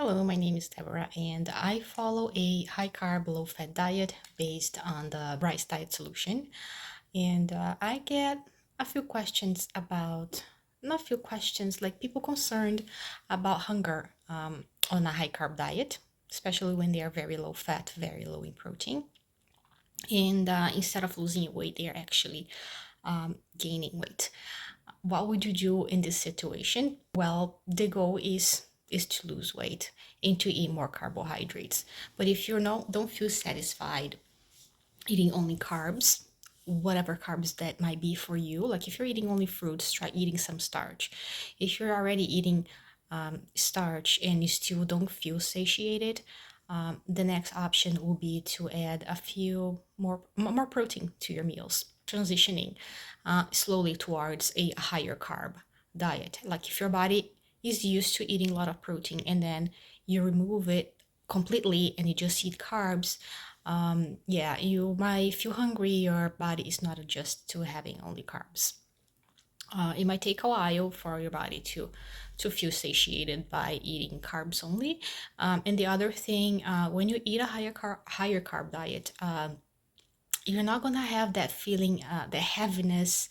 Hello, my name is Deborah, and I follow a high carb, low fat diet based on the rice diet solution. And I get a few questions about, not few questions, like people concerned about hunger on a high carb diet, especially when they are very low fat, very low in protein. And instead of losing weight, they are actually gaining weight. What would you do in this situation? Well, the goal is to lose weight and to eat more carbohydrates. But if you're not don't feel satisfied eating only carbs, whatever carbs that might be for you, like if you're eating only fruits, try eating some starch. If you're already eating starch and you still don't feel satiated, the next option will be to add a few more protein to your meals, transitioning slowly towards a higher carb diet. Like if your body is used to eating a lot of protein and then you remove it completely and you just eat carbs, yeah, you might feel hungry. Your body is not adjusted to having only carbs. It might take a while for your body to feel satiated by eating carbs only. And the other thing, when you eat a higher carb diet, you're not gonna have that feeling, the heaviness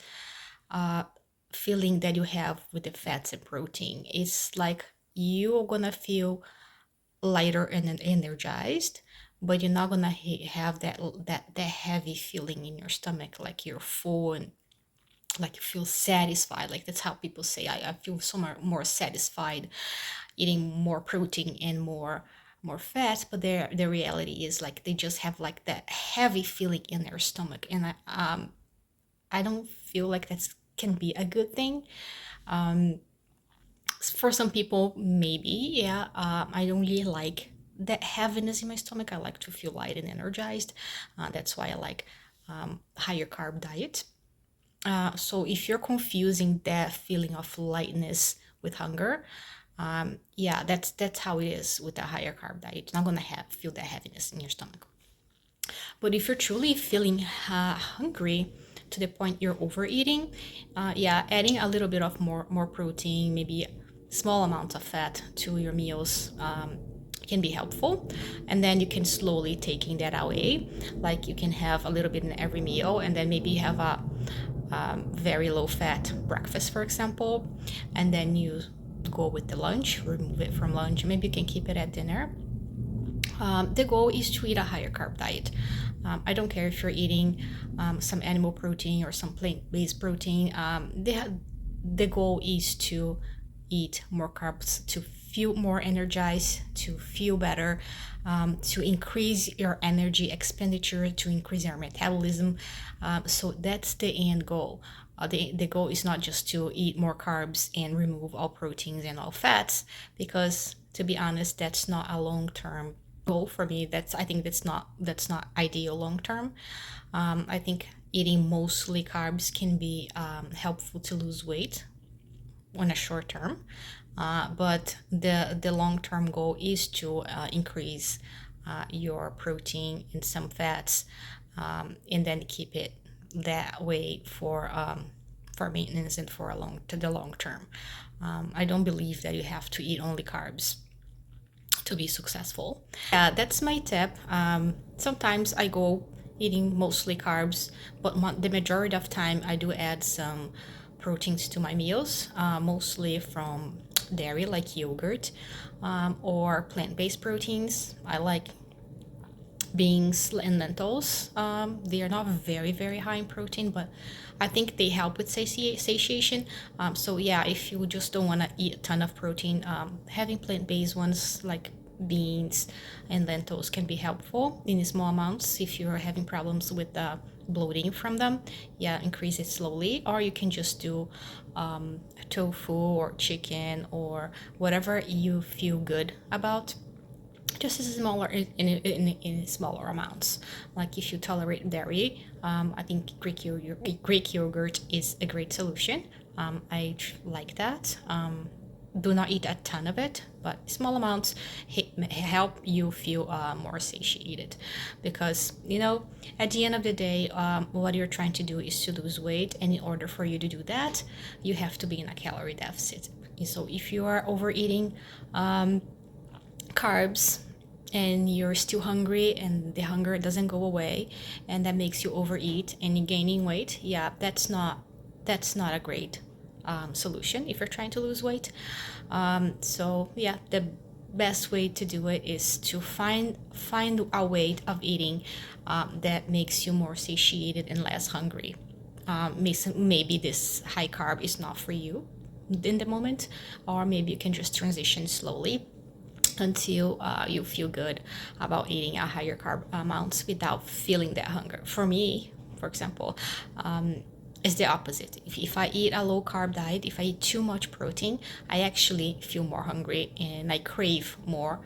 uh, feeling that you have with the fats and protein. It's like you're gonna feel lighter and energized, but you're not gonna have that heavy feeling in your stomach, like you're full and like you feel satisfied. Like that's how people say I feel so more satisfied eating more protein and more fat, but their reality is like they just have like that heavy feeling in their stomach, and I don't feel like that's can be a good thing. um for some people maybe, yeah. I don't really like that heaviness in my stomach. I like to feel light and energized. That's why I like higher carb diet. So if you're confusing that feeling of lightness with hunger, yeah, that's how it is with a higher carb diet. You're not gonna feel that heaviness in your stomach. But if you're truly feeling hungry to the point you're overeating, yeah, adding a little bit of more protein, maybe small amounts of fat to your meals can be helpful. And then you can slowly taking that away. Like you can have a little bit in every meal, and then maybe have a very low fat breakfast, for example, and then you go with the lunch, remove it from lunch. Maybe you can keep it at dinner. The goal is to eat a higher carb diet. I don't care if you're eating some animal protein or some plant-based protein. The goal is to eat more carbs, to feel more energized, to feel better, to increase your energy expenditure, to increase your metabolism. So that's the end goal. The goal is not just to eat more carbs and remove all proteins and all fats, because to be honest, that's not a long-term goal for me. I think that's not ideal long term. I think eating mostly carbs can be helpful to lose weight on a short term, but the long term goal is to increase your protein and some fats, and then keep it that way for maintenance and for the long term. I don't believe that you have to eat only carbs to be successful. Yeah, that's my tip. Sometimes I go eating mostly carbs, but the majority of time I do add some proteins to my meals, mostly from dairy like yogurt, or plant-based proteins. I like beans and lentils. They are not very high in protein, but I think they help with satiation. So yeah, if you just don't want to eat a ton of protein, having plant-based ones like beans and lentils can be helpful in small amounts. If you're having problems with bloating from them, yeah, increase it slowly. Or you can just do tofu or chicken or whatever you feel good about, just as smaller in smaller amounts. Like if you tolerate dairy, I think Greek yogurt is a great solution. I like that. Do not eat a ton of it, but small amounts help you feel more satiated, because at the end of the day, what you're trying to do is to lose weight, and in order for you to do that, you have to be in a calorie deficit. So if you are overeating, carbs and you're still hungry and the hunger doesn't go away, and that makes you overeat and you're gaining weight, yeah, that's not a great solution if you're trying to lose weight. So yeah, the best way to do it is to find a way of eating that makes you more satiated and less hungry. Maybe this high carb is not for you in the moment, or maybe you can just transition slowly until you feel good about eating a higher carb amounts without feeling that hunger. For me, for example, it's the opposite. If I eat a low carb diet, if I eat too much protein, I actually feel more hungry and I crave more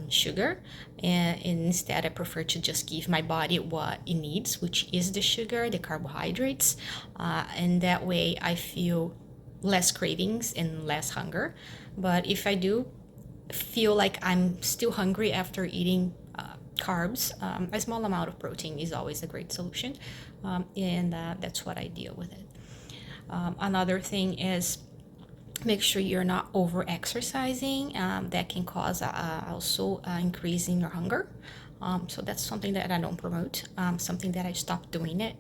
sugar. And instead, I prefer to just give my body what it needs, which is the sugar, the carbohydrates. And that way, I feel less cravings and less hunger. But if I do feel like I'm still hungry after eating carbs, a small amount of protein is always a great solution, and that's what I deal with it. Another thing is make sure you're not over exercising. That can cause also increasing your hunger. So that's something that I don't promote, something that I stopped doing it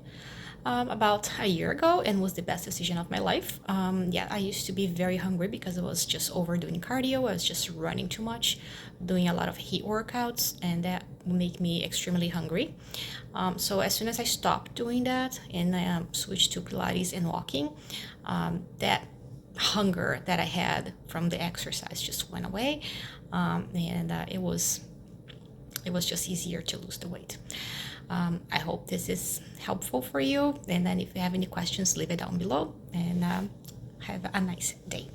about a year ago and was the best decision of my life. Yeah, I used to be very hungry because I was just overdoing cardio. I was just running too much, doing a lot of heat workouts, and that would make me extremely hungry. So as soon as I stopped doing that and I switched to Pilates and walking, that hunger that I had from the exercise just went away, and it was just easier to lose the weight. I hope this is helpful for you. And then if you have any questions, leave it down below. And have a nice day.